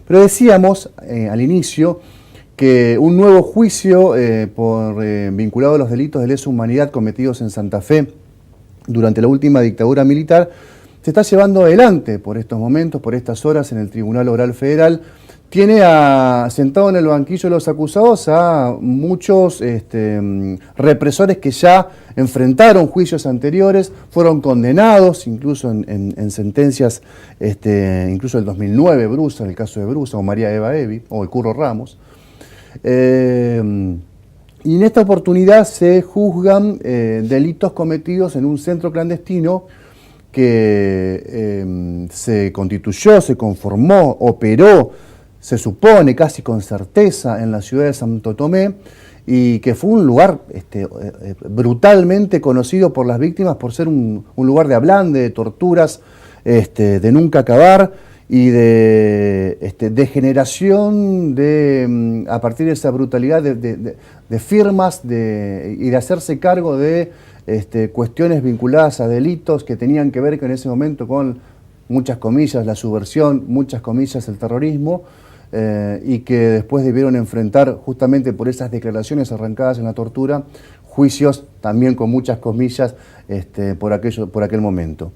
Pero decíamos al inicio que un nuevo juicio vinculado a los delitos de lesa humanidad cometidos en Santa Fe durante la última dictadura militar se está llevando adelante por estos momentos, por estas horas en el Tribunal Oral Federal. Tiene sentado en el banquillo de los acusados a muchos represores que ya enfrentaron juicios anteriores, fueron condenados incluso en sentencias, incluso del 2009, Brusa, en el caso de Brusa, o María Eva Evi, o el Curro Ramos. Y en esta oportunidad se juzgan delitos cometidos en un centro clandestino que se constituyó, se conformó, operó, se supone casi con certeza en la ciudad de Santo Tomé, y que fue un lugar brutalmente conocido por las víctimas por ser un lugar de ablande, de torturas, de nunca acabar, y de generación a partir de esa brutalidad de firmas y de hacerse cargo de cuestiones vinculadas a delitos que tenían que ver en ese momento con, muchas comillas, la subversión, muchas comillas, el terrorismo, y que después debieron enfrentar, justamente por esas declaraciones arrancadas en la tortura, juicios también con muchas comillas por aquel momento.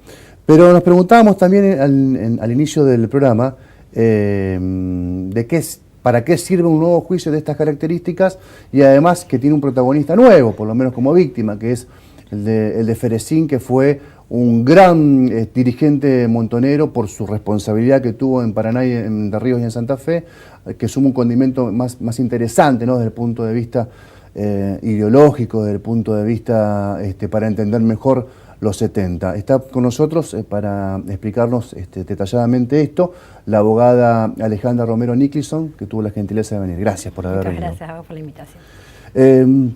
Pero nos preguntábamos también al inicio del programa para qué sirve un nuevo juicio de estas características, y además que tiene un protagonista nuevo, por lo menos como víctima, que es el de Ferecín, que fue un gran dirigente montonero por su responsabilidad que tuvo en Paraná, en De Ríos y en Santa Fe, que suma un condimento más interesante, ¿no?, desde el punto de vista ideológico, desde el punto de vista para entender mejor los 70. Está con nosotros para explicarnos detalladamente esto la abogada Alejandra Romero Nicholson, que tuvo la gentileza de venir. Gracias por haber venido. Gracias a vos por la invitación.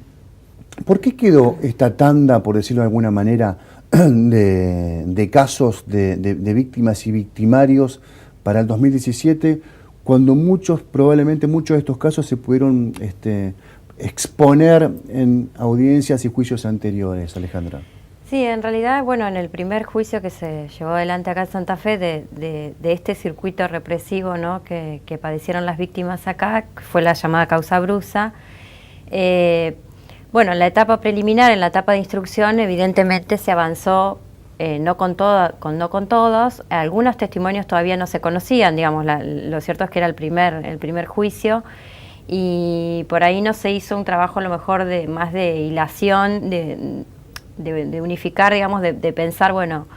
¿Por qué quedó esta tanda, por decirlo de alguna manera, de casos de víctimas y victimarios para el 2017, cuando probablemente muchos de estos casos se pudieron exponer en audiencias y juicios anteriores, Alejandra? Sí, en realidad, bueno, en el primer juicio que se llevó adelante acá en Santa Fe de este circuito represivo, ¿no?, que padecieron las víctimas acá, fue la llamada causa Brusa. Bueno, en la etapa preliminar, en la etapa de instrucción, evidentemente se avanzó, no con todos, algunos testimonios todavía no se conocían, digamos, lo cierto es que era el primer juicio, y por ahí no se hizo un trabajo a lo mejor más de hilación, de unificar, digamos, de pensar, bueno,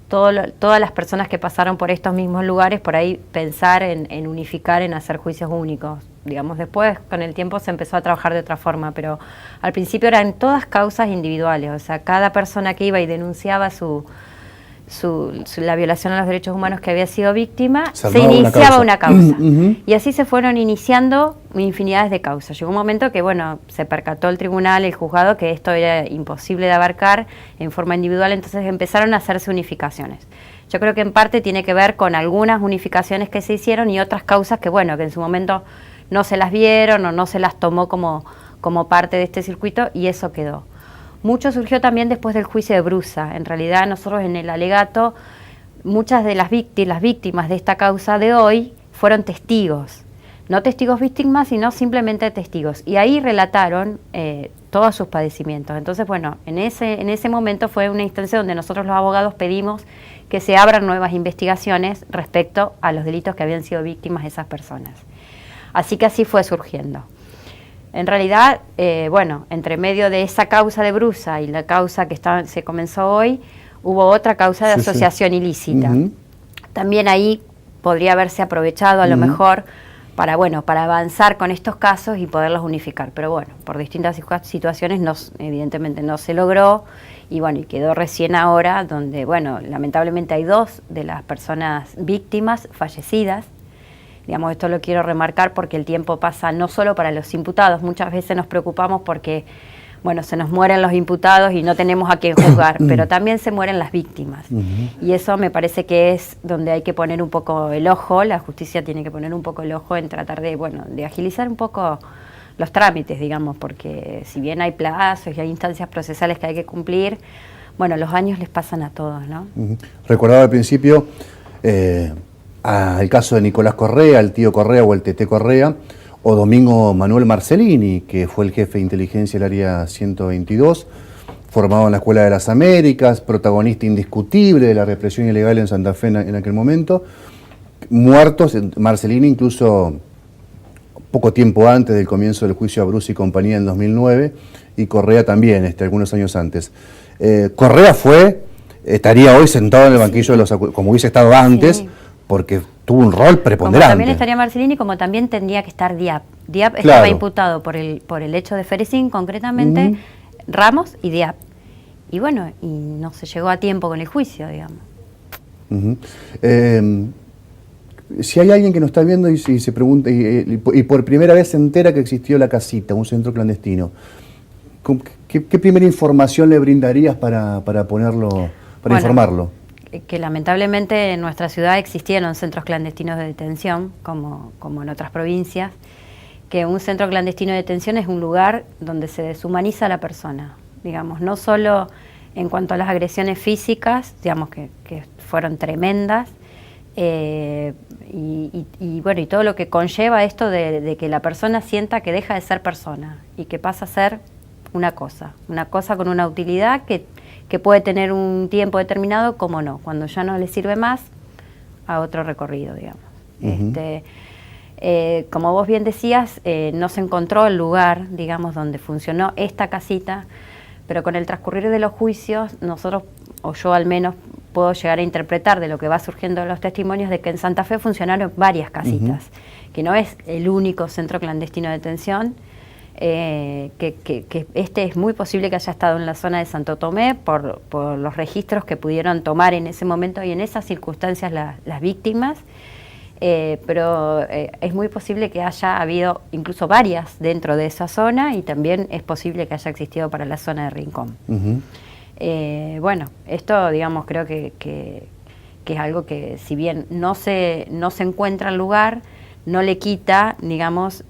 todas las personas que pasaron por estos mismos lugares, por ahí pensar en unificar, en hacer juicios únicos. Digamos, después con el tiempo se empezó a trabajar de otra forma, pero al principio eran todas causas individuales, o sea, cada persona que iba y denunciaba la violación a los derechos humanos que había sido víctima, se iniciaba una causa. Y así se fueron iniciando infinidades de causas. Llegó un momento que, bueno, se percató el tribunal, el juzgado, que esto era imposible de abarcar en forma individual, entonces empezaron a hacerse unificaciones. Yo creo que en parte tiene que ver con algunas unificaciones que se hicieron y otras causas que, bueno, que en su momento no se las vieron o no se las tomó como parte de este circuito, y eso quedó. Mucho surgió también después del juicio de Brusa. En realidad nosotros en el alegato, muchas de las víctimas de esta causa de hoy fueron testigos. No testigos víctimas, sino simplemente testigos. Y ahí relataron todos sus padecimientos. Entonces, bueno, en ese momento fue una instancia donde nosotros los abogados pedimos que se abran nuevas investigaciones respecto a los delitos que habían sido víctimas esas personas. Así que así fue surgiendo. En realidad, bueno, entre medio de esa causa de Brusa y la causa que se comenzó hoy, hubo otra causa de asociación ilícita. También ahí podría haberse aprovechado a lo mejor para avanzar con estos casos y poderlos unificar. Pero bueno, por distintas situaciones evidentemente no se logró, y bueno, y quedó recién ahora donde, bueno, lamentablemente hay 2 de las personas víctimas fallecidas. Digamos, esto lo quiero remarcar porque el tiempo pasa no solo para los imputados. Muchas veces nos preocupamos porque, bueno, se nos mueren los imputados y no tenemos a quién juzgar, pero también se mueren las víctimas. Y eso me parece que es donde hay que poner un poco el ojo, la justicia tiene que poner un poco el ojo en tratar de agilizar un poco los trámites, digamos, porque si bien hay plazos y hay instancias procesales que hay que cumplir, bueno, los años les pasan a todos, ¿no? Recordaba al principio el caso de Nicolás Correa, el tío Correa o el Tete Correa, o Domingo Manuel Marcellini, que fue el jefe de inteligencia del Área 122, formado en la Escuela de las Américas, protagonista indiscutible de la represión ilegal en Santa Fe en aquel momento, muertos, Marcellini incluso poco tiempo antes del comienzo del juicio a Bruce y compañía en 2009, y Correa también, algunos años antes. Correa estaría hoy sentado en el banquillo de los acusados, como hubiese estado antes, sí, porque tuvo un rol preponderante. Como también estaría Marcellini, como también tendría que estar Diab. Diab estaba imputado por el hecho de Ferecín, concretamente, Ramos y Diab. Y bueno, y no se llegó a tiempo con el juicio, digamos. Si hay alguien que nos está viendo y se pregunta, y por primera vez se entera que existió La Casita, un centro clandestino, ¿qué primera información le brindarías para ponerlo, para informarlo? Que lamentablemente en nuestra ciudad existieron centros clandestinos de detención, como en otras provincias, que un centro clandestino de detención es un lugar donde se deshumaniza a la persona, digamos, no solo en cuanto a las agresiones físicas, digamos que fueron tremendas, y bueno, y todo lo que conlleva esto de que la persona sienta que deja de ser persona y que pasa a ser una cosa con una utilidad que puede tener un tiempo determinado, como no, cuando ya no le sirve más, a otro recorrido, digamos. Como vos bien decías, no se encontró el lugar, digamos, donde funcionó esta casita, pero con el transcurrir de los juicios, nosotros, o yo al menos, puedo llegar a interpretar de lo que va surgiendo de los testimonios de que en Santa Fe funcionaron varias casitas, que no es el único centro clandestino de detención, que es muy posible que haya estado en la zona de Santo Tomé por los registros que pudieron tomar en ese momento y en esas circunstancias las víctimas, pero es muy posible que haya habido incluso varias dentro de esa zona y también es posible que haya existido para la zona de Rincón. Bueno, esto digamos creo que es algo que si bien no se encuentra el lugar, no le quita, digamos,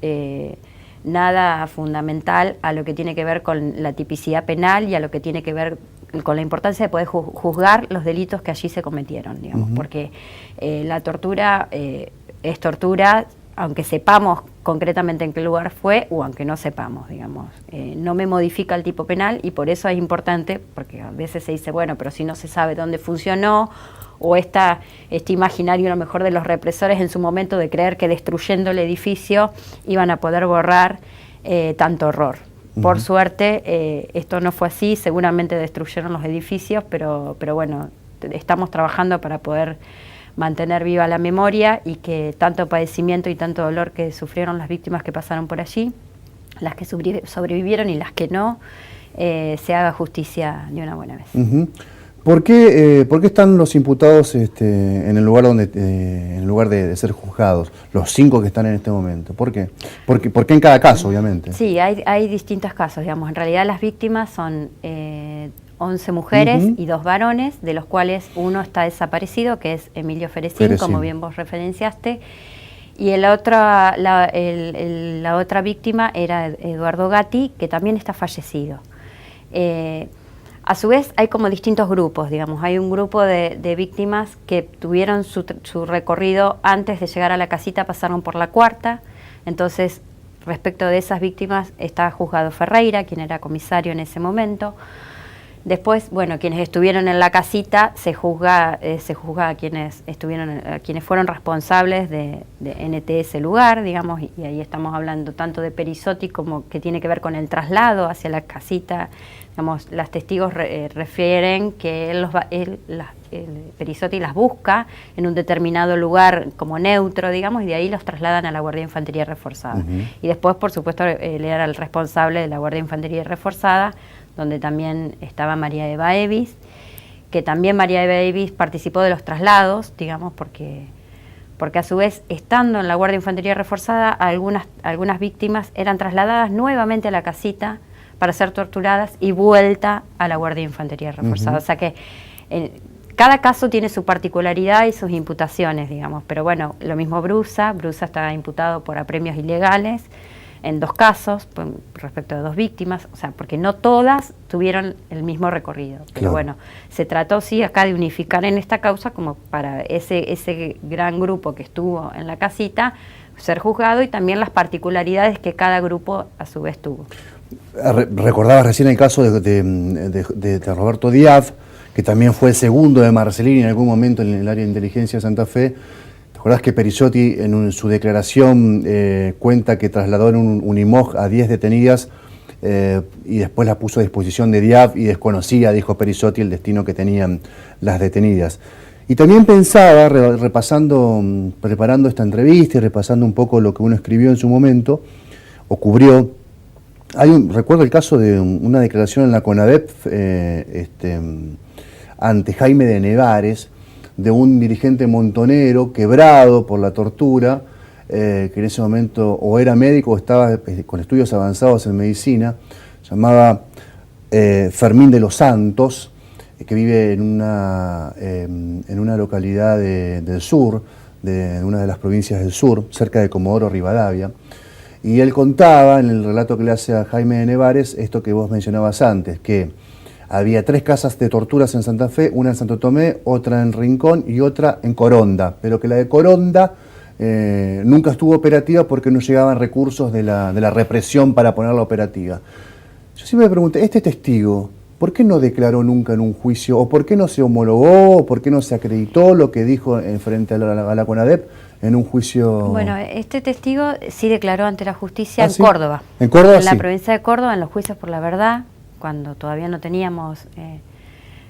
nada fundamental a lo que tiene que ver con la tipicidad penal y a lo que tiene que ver con la importancia de poder juzgar los delitos que allí se cometieron, digamos, porque la tortura es tortura, aunque sepamos concretamente en qué lugar fue o aunque no sepamos, digamos. No me modifica el tipo penal y por eso es importante, porque a veces se dice, bueno, pero si no se sabe dónde funcionó, o este imaginario a lo mejor de los represores en su momento de creer que destruyendo el edificio iban a poder borrar tanto horror. Por suerte esto no fue así, seguramente destruyeron los edificios, pero bueno, estamos trabajando para poder mantener viva la memoria y que tanto padecimiento y tanto dolor que sufrieron las víctimas que pasaron por allí, las que sobrevivieron y las que no, se haga justicia de una buena vez. ¿Por qué están los imputados en el lugar de ser juzgados, los 5 que están en este momento? ¿Por qué? ¿Por qué en cada caso, obviamente? Sí, hay distintos casos, digamos. En realidad las víctimas son 11 mujeres y 2 varones, de los cuales uno está desaparecido, que es Emilio Ferecín, como bien vos referenciaste, y la otra víctima era Eduardo Gatti, que también está fallecido. A su vez hay como distintos grupos, digamos, hay un grupo de víctimas que tuvieron su recorrido antes de llegar a la casita, pasaron por la cuarta, entonces respecto de esas víctimas está juzgado Ferreira, quien era comisario en ese momento. Después, bueno, quienes estuvieron en la casita se juzga a quienes fueron responsables de ese lugar, digamos, y ahí estamos hablando tanto de Perisotti como que tiene que ver con el traslado hacia la casita. Digamos, las testigos refieren que Perisotti las busca en un determinado lugar como neutro, digamos, y de ahí los trasladan a la Guardia de Infantería Reforzada. Y después, por supuesto, él era el responsable de la Guardia de Infantería Reforzada, donde también estaba María Eva Evis, que también María Eva Evis participó de los traslados, digamos, porque a su vez, estando en la Guardia de Infantería Reforzada, algunas víctimas eran trasladadas nuevamente a la casita para ser torturadas y vuelta a la Guardia de Infantería Reforzada. O sea que cada caso tiene su particularidad y sus imputaciones, digamos, pero bueno, lo mismo Brusa estaba imputado por apremios ilegales, en 2 casos, respecto de 2 víctimas, o sea, porque no todas tuvieron el mismo recorrido. Pero claro. bueno, se trató sí acá de unificar en esta causa como para ese gran grupo que estuvo en la casita ser juzgado y también las particularidades que cada grupo a su vez tuvo. Recordabas recién el caso de Roberto Díaz, que también fue el segundo de Marcellini en algún momento en el área de inteligencia de Santa Fe. ¿Te acordás que Perissotti en su declaración cuenta que trasladó en un Unimog a 10 detenidas y después las puso a disposición de Diab y desconocía, dijo Perissotti, el destino que tenían las detenidas? Y también pensaba, preparando esta entrevista y repasando un poco lo que uno escribió en su momento, o cubrió, recuerdo el caso de una declaración en la CONADEP ante Jaime de Nevares, de un dirigente montonero quebrado por la tortura, que en ese momento o era médico o estaba con estudios avanzados en medicina, llamaba Fermín de los Santos, que vive en una localidad del sur, de una de las provincias del sur, cerca de Comodoro Rivadavia. Y él contaba, en el relato que le hace a Jaime de Nevares, esto que vos mencionabas antes, que había 3 casas de torturas en Santa Fe, una en Santo Tomé, otra en Rincón y otra en Coronda, pero que la de Coronda nunca estuvo operativa porque no llegaban recursos de la represión para ponerla operativa. Yo siempre me pregunté, este testigo, ¿por qué no declaró nunca en un juicio? ¿O por qué no se homologó? ¿O por qué no se acreditó lo que dijo frente a la CONADEP en un juicio? Bueno, este testigo sí declaró ante la justicia en ¿sí? Córdoba. ¿En Córdoba? En la sí. provincia de Córdoba, en los juicios por la verdad, cuando todavía no teníamos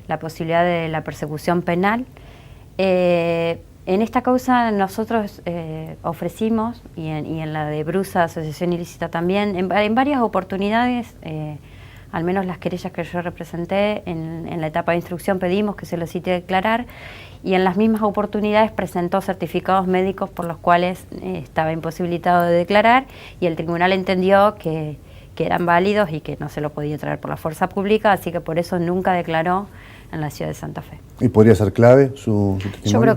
la posibilidad de la persecución penal. En esta causa nosotros ofrecimos, y en la de Brusa, Asociación Ilícita también, en varias oportunidades, al menos las querellas que yo representé, en la etapa de instrucción pedimos que se lo cite a declarar, y en las mismas oportunidades presentó certificados médicos por los cuales estaba imposibilitado de declarar, y el tribunal entendió que eran válidos y que no se lo podía traer por la fuerza pública, así que por eso nunca declaró en la ciudad de Santa Fe. ¿Y podría ser clave su testimonio?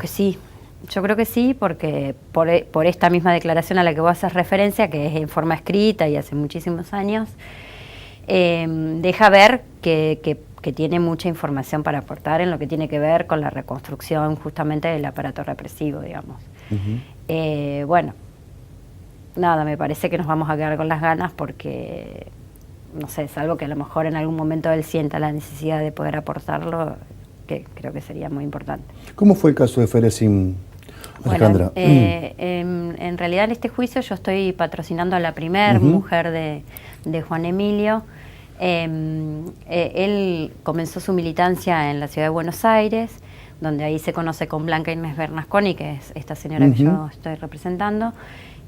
Yo creo que sí, porque por esta misma declaración a la que vos haces referencia, que es en forma escrita y hace muchísimos años, deja ver que tiene mucha información para aportar en lo que tiene que ver con la reconstrucción justamente del aparato represivo, digamos. Bueno, nada, me parece que nos vamos a quedar con las ganas porque, no sé, salvo que a lo mejor en algún momento él sienta la necesidad de poder aportarlo, que creo que sería muy importante. ¿Cómo fue el caso de Ferecín, Alejandra? Bueno, en realidad en este juicio yo estoy patrocinando a la primer mujer de Juan Emilio. Él comenzó su militancia en la ciudad de Buenos Aires, donde ahí se conoce con Blanca Inés Bernasconi, que es esta señora que yo estoy representando.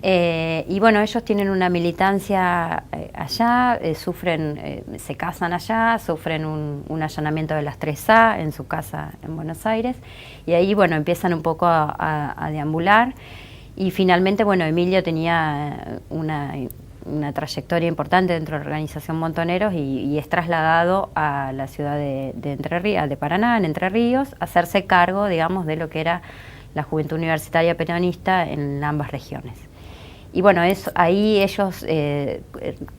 Y bueno, ellos tienen una militancia allá, se casan allá, sufren un allanamiento de las 3A en su casa en Buenos Aires, y ahí, bueno, empiezan un poco a deambular, y finalmente, bueno, Emilio tenía una trayectoria importante dentro de la organización Montoneros y es trasladado a la ciudad de Entre Ríos, de Paraná, en Entre Ríos, a hacerse cargo, digamos, de lo que era la Juventud Universitaria Peronista en ambas regiones. Y bueno, ahí ellos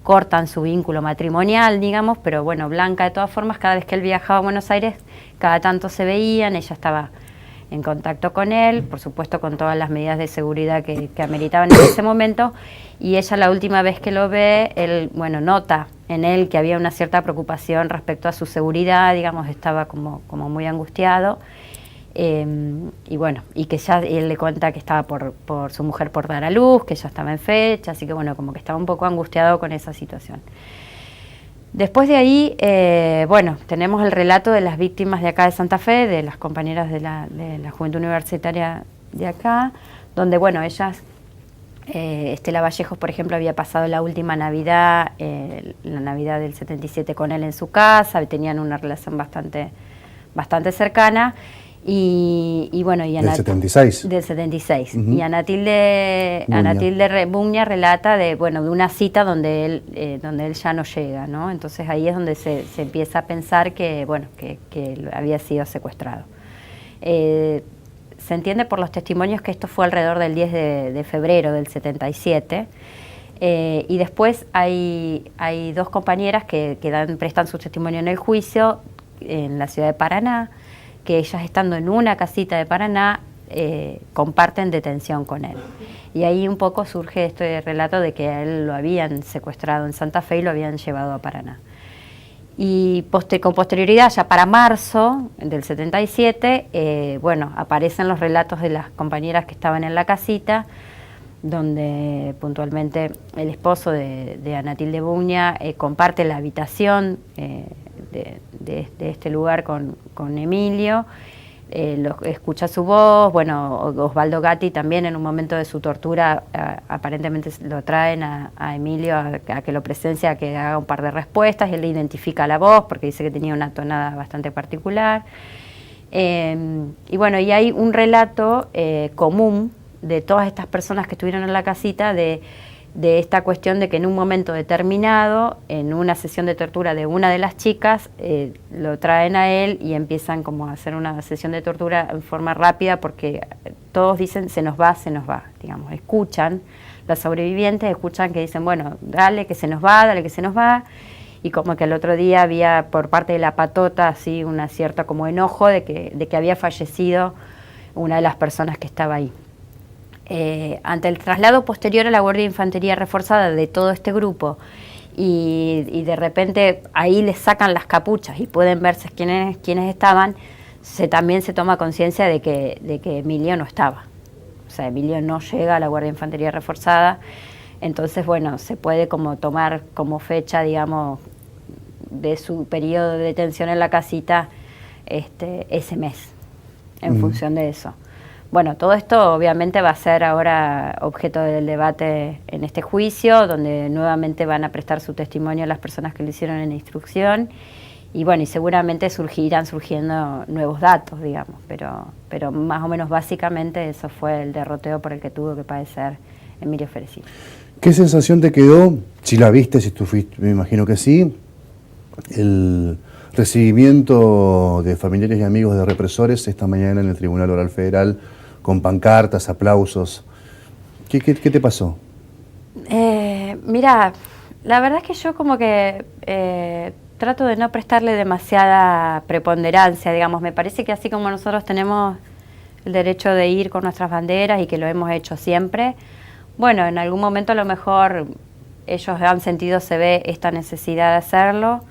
cortan su vínculo matrimonial, digamos, pero bueno, Blanca de todas formas, cada vez que él viajaba a Buenos Aires, cada tanto se veían, ella estaba en contacto con él, por supuesto con todas las medidas de seguridad que ameritaban en ese momento, y ella la última vez que lo ve, él, bueno, nota en él que había una cierta preocupación respecto a su seguridad, digamos, estaba como muy angustiado. Y bueno, y que ya él le cuenta que estaba por su mujer por dar a luz, que ya estaba en fecha, así que bueno, como que estaba un poco angustiado con esa situación. Después de ahí, bueno, tenemos el relato de las víctimas de acá de Santa Fe, de las compañeras de la Juventud Universitaria de acá, donde bueno, ellas, Estela Vallejos, por ejemplo, había pasado la última Navidad, la Navidad del 77 con él en su casa, tenían una relación bastante cercana. Y bueno, y del 76. Del 76. Y Anatilde Bugnia relata de una cita donde él ya no llega, ¿no? Entonces ahí es donde se empieza a pensar que había sido secuestrado. Se entiende por los testimonios que esto fue alrededor del 10 de febrero del 77. Y después hay dos compañeras que prestan su testimonio en el juicio en la ciudad de Paraná, que ellas estando en una casita de Paraná comparten detención con él. Y ahí un poco surge este relato de que a él lo habían secuestrado en Santa Fe y lo habían llevado a Paraná. Y con posterioridad, ya para marzo del 77, bueno, aparecen los relatos de las compañeras que estaban en la casita, donde puntualmente el esposo de Anatilde Buña comparte la habitación de este lugar con Emilio, escucha su voz. Bueno, Osvaldo Gatti también en un momento de su tortura aparentemente lo traen a Emilio a que lo presencie, a que haga un par de respuestas, y él le identifica la voz porque dice que tenía una tonada bastante particular. Y bueno, y hay un relato común de todas estas personas que estuvieron en la casita de esta cuestión de que en un momento determinado, en una sesión de tortura de una de las chicas, lo traen a él y empiezan como a hacer una sesión de tortura en forma rápida, porque todos dicen se nos va, digamos, escuchan, las sobrevivientes escuchan que dicen, bueno, dale que se nos va, dale que se nos va, y como que el otro día había por parte de la patota así una cierta como enojo de que había fallecido una de las personas que estaba ahí. Ante el traslado posterior a la Guardia de Infantería Reforzada de todo este grupo y de repente ahí les sacan las capuchas y pueden verse quiénes estaban, también se toma conciencia de que Emilio no estaba. O sea, Emilio no llega a la Guardia de Infantería Reforzada, entonces bueno, se puede como tomar como fecha, digamos, de su periodo de detención en la casita ese mes, en función de eso. Bueno, todo esto obviamente va a ser ahora objeto del debate en este juicio, donde nuevamente van a prestar su testimonio las personas que lo hicieron en la instrucción, y bueno, y seguramente irán surgiendo nuevos datos, digamos, pero más o menos básicamente eso fue el derroteo por el que tuvo que padecer Emilio Ferecino. ¿Qué sensación te quedó, si la viste, si tú fuiste, me imagino que sí, el recibimiento de familiares y amigos de represores esta mañana en el Tribunal Oral Federal, con pancartas, aplausos? ¿Qué te pasó? Mira, la verdad es que yo como que trato de no prestarle demasiada preponderancia, digamos. Me parece que así como nosotros tenemos el derecho de ir con nuestras banderas y que lo hemos hecho siempre, bueno, en algún momento a lo mejor ellos han sentido, se ve esta necesidad de hacerlo.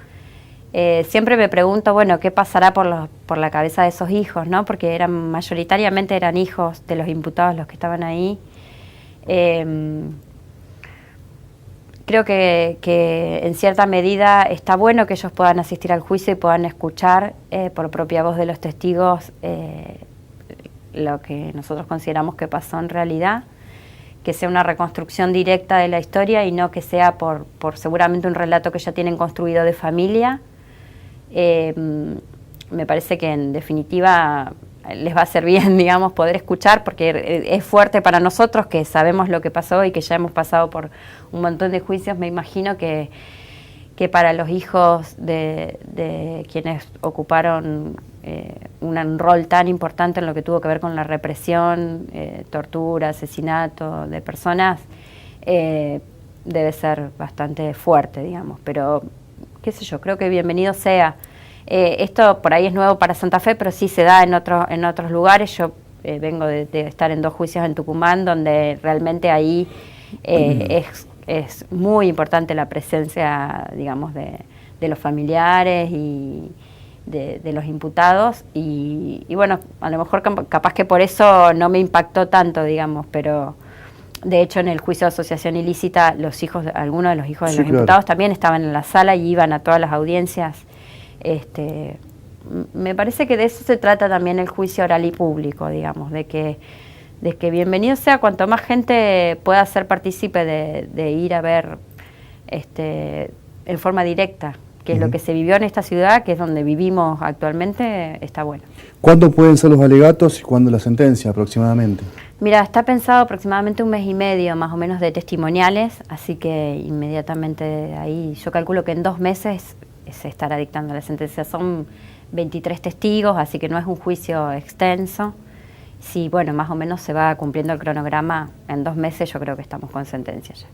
Siempre me pregunto, bueno, ¿qué pasará por la cabeza de esos hijos, ¿no? Porque mayoritariamente eran hijos de los imputados los que estaban ahí. Creo que en cierta medida está bueno que ellos puedan asistir al juicio y puedan escuchar por propia voz de los testigos lo que nosotros consideramos que pasó en realidad, que sea una reconstrucción directa de la historia y no que sea por seguramente un relato que ya tienen construido de familia. Me parece que en definitiva les va a ser bien, digamos, poder escuchar, porque es fuerte para nosotros que sabemos lo que pasó y que ya hemos pasado por un montón de juicios. Me imagino que para los hijos de quienes ocuparon un rol tan importante en lo que tuvo que ver con la represión, tortura, asesinato de personas, debe ser bastante fuerte, digamos, pero qué sé yo, creo que bienvenido sea. Esto por ahí es nuevo para Santa Fe, pero sí se da en otros lugares. Yo vengo de estar en 2 juicios en Tucumán, donde realmente ahí es muy importante la presencia, digamos, de los familiares y de los imputados. Y bueno, a lo mejor capaz que por eso no me impactó tanto, digamos, pero de hecho en el juicio de asociación ilícita algunos de los hijos de los imputados también estaban en la sala y iban a todas las audiencias. Me parece que de eso se trata también el juicio oral y público, digamos, de que bienvenido sea cuanto más gente pueda ser partícipe de ir a ver en forma directa, que es lo que se vivió en esta ciudad, que es donde vivimos actualmente, está bueno. ¿Cuándo pueden ser los alegatos y cuándo la sentencia aproximadamente? Mira, está pensado aproximadamente 1 mes y medio más o menos de testimoniales, así que inmediatamente ahí yo calculo que en 2 meses se estará dictando la sentencia. Son 23 testigos, así que no es un juicio extenso. Si, bueno, más o menos se va cumpliendo el cronograma, en 2 meses yo creo que estamos con sentencia ya.